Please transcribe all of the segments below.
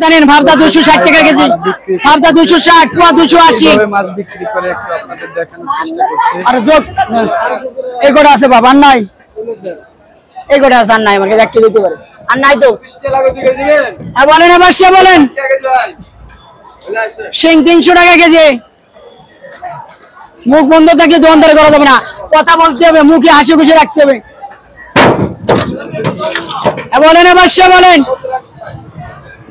ভাবদা নেন, ভাবদা 260 টাকা কেজি, ভাবদা 260, পোয়া 280। মাছ বিক্রি করে একটু আপনাদের দেখানোর চেষ্টা করছি। আর যোগ এই গোটা আছে বাবা, আর নাই এই গোটা আছে, আর নাই আমাকে দেখতে দিতে পারে, আর নাই তো বলেন, আবার সে বলেন। শিং 300 টাকা কেজি। মুখ বন্ধ থাকলে দোকানদারি করা যাবে না, কথা বলতে হবে, মুখে হাসি খুশি রাখতে হবে। বলেন, আবার সে বলেন।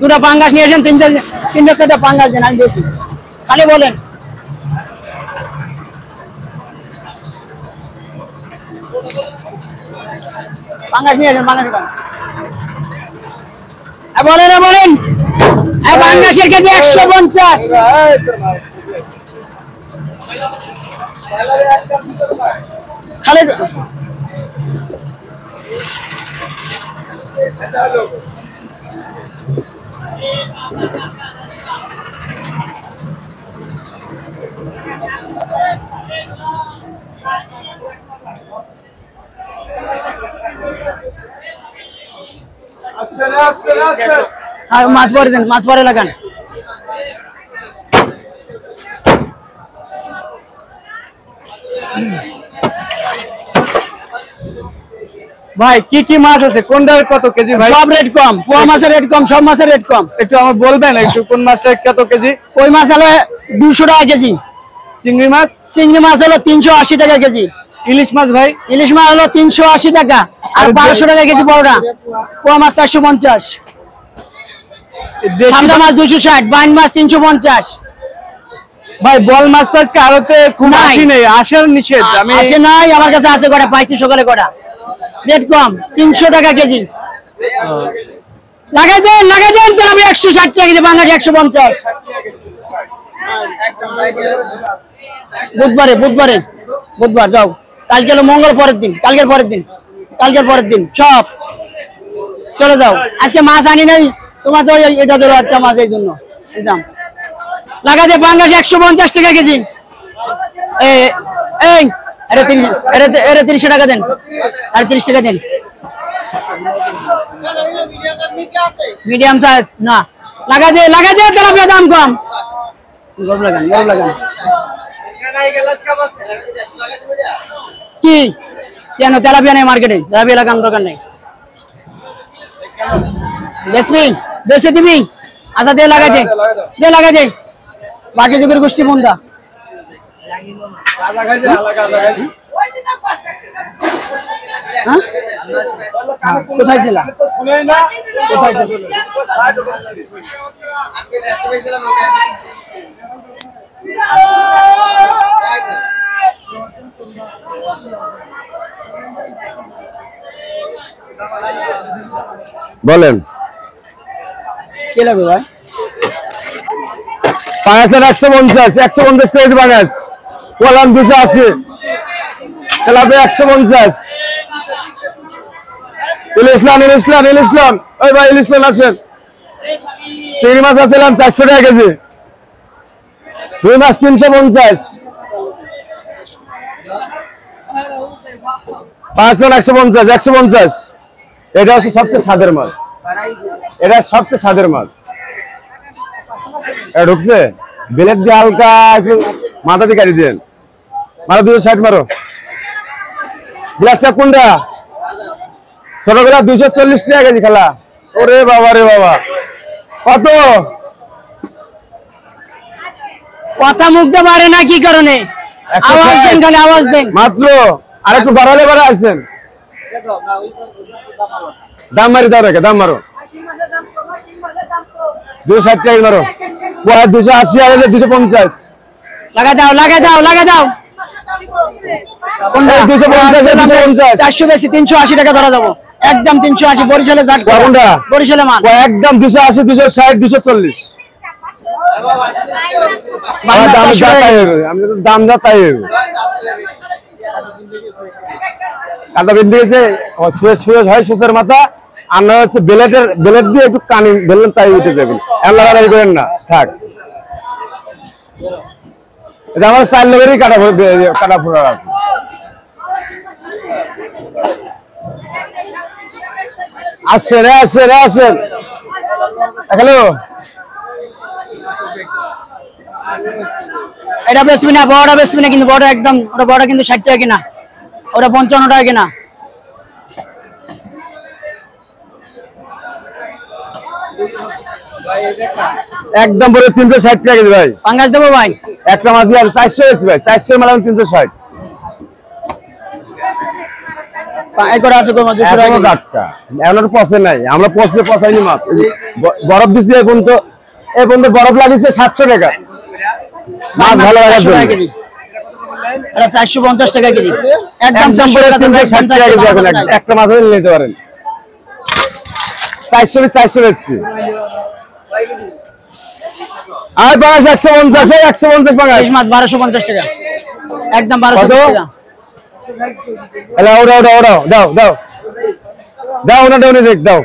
দুটা পাঙ্গাস নিয়ে আসেন, তিনটা চারটা পাঙ্গাস দেন, আমি বেশি খালি বলেন। পাঙ্গাস নিয়ে আসেন, পাঙ্গাস বলেন, বলেন। পাঙ্গাসের কেজি 150। খালি মাছ পরে দেন, মাছ পরে লাগান। ভাই কি কি মাছ আছে, কোনটার কত কেজি ভাই? সব রেট কম, পোয়া মাছের রেট কম, সব মাছের রেট কম। একটু আমার বলবেন একটু কোন মাছটা কত কেজি? কই মাছ হলো 200 টাকা কেজি। চিংড়ি মাছ? চিংড়ি মাছ হলো 380 টাকা কেজি। ইলিশ মাছ ভাই? ইলিশ মাছ হলো 380 টাকা, আর 1200 টাকা কেজি বড়টা। পোয়া মাছ 450। ভাবদা মাছ 260, বাইন মাছ 350। ভাই বল মাছ তো আজকে আড়তে খুব আসি নেই, আসার নিষেধ। আমি আসে নাই, আমার কাছে আছে কটা, পাইছি সকালে কটা। রেট কম, 300 টাকা কেজি। লাগাই দেন, তাহলে আমি 160 টাকা কেজি, বাঙালি 150। বুধবার যাও, কালকে হলো মঙ্গল, পরের দিন, কালকের পরের দিন সব চলে যাও। আজকে মাছ আনি নাই, তোমার তো এটা ধরো একটা মাছ, এই জন্য দাম লাগা দে। বাংলাদেশ 150 টাকা কেজি। এই 30 টাকা দেন, আর 30 টাকা দেন। মিডিয়াম সাইজ না, লাগা দে তাহলে দাম কম। গরম লাগান কি কেন? তেলাপিয়া নেই মার্কেটে, তেলাপিয়া লাগান দরকার নেই। বেশি দিবি? আচ্ছা দে, লাগাই দে। বাকি যুগের গোষ্ঠী কোনটা? কোথায় ছিল? বলেন কে লাগবে ভাই? পাঁচ 150 টাকা বাগাস, কলাম 280, তেলাপি 150। ইলিশলাম ওই ভাই, ইলিশলাম আসেন। চিংড়ি মাছ আসলাম 400 টাকা কেজি। রুই মাছ 350। 150। এটা হচ্ছে সবচেয়ে স্বাদের মাছ, এটা ঢুকছে বেলেট দিয়ে হালকা একটু মাথা দিয়ে কাটি দেন, মারো 260 মারো। গ্লাস কাপ কোনটা? ছোটবেলা 240 টাকা কেজি খেলা। ওরে বাবা রে বাবা, কত কথা মুখতে পারে না কি কারণে? আওয়াজ দেন মাত্র। আর একটু বাড়ালে আসছেন, দাম মারি দাও রেখে, দাম মারো 260 টাকা মারো। 280 আর 250 লাগা দাও 400 বেশি 380 টাকা ধরা যাবো, একদম 380। বরিশালে বরিশালে মাল একদম 280, 260, 240। দাম যা তাই কাদা বেঁধে দিয়েছে, হয় সুসের মাথা। আমরা হচ্ছে বেলেট দিয়ে একটু কানি বেললেন, তাই উঠে যাবেন। এলাকাদারি করেন না, থাক। এটা আমার 4 লেগেরই কাটা ফোড়া আছে। আসেন হ্যালো এটা বেচবি না, বড়টা বেচবি না, কিন্তু বড় একদম, ওটা বড় কিন্তু 60 টাকা কিনা, ওটা 55 টাকা কিনা। একদম বলে 360 টাকা কেজি ভাই। পাঙ্গাস দেবো ভাই? একটা মাছই আর 400 আছে ভাই, 400 মাল 360। এই করে আছে তোমার 200 টাকা কেজি। টাটকা এখন আর পচে নাই, আমরা পচাইনি মাছ। বরফ দিছি এখন তো বরফ লাগিয়েছে 700 টাকা মাছ ভালো লাগার জন্য। এটা 450 টাকা কেজি, একদম একদম 360 টাকা কেজি। এখন একটা মাছ হলে নিতে পারেন। 400 বেচছি। আর পাঁচ 150, 150 পাঁচ ইলিশ মাছ 1250 টাকা, একদম 1250 টাকা। এলা ওড়াও দাও না দেখ দাও।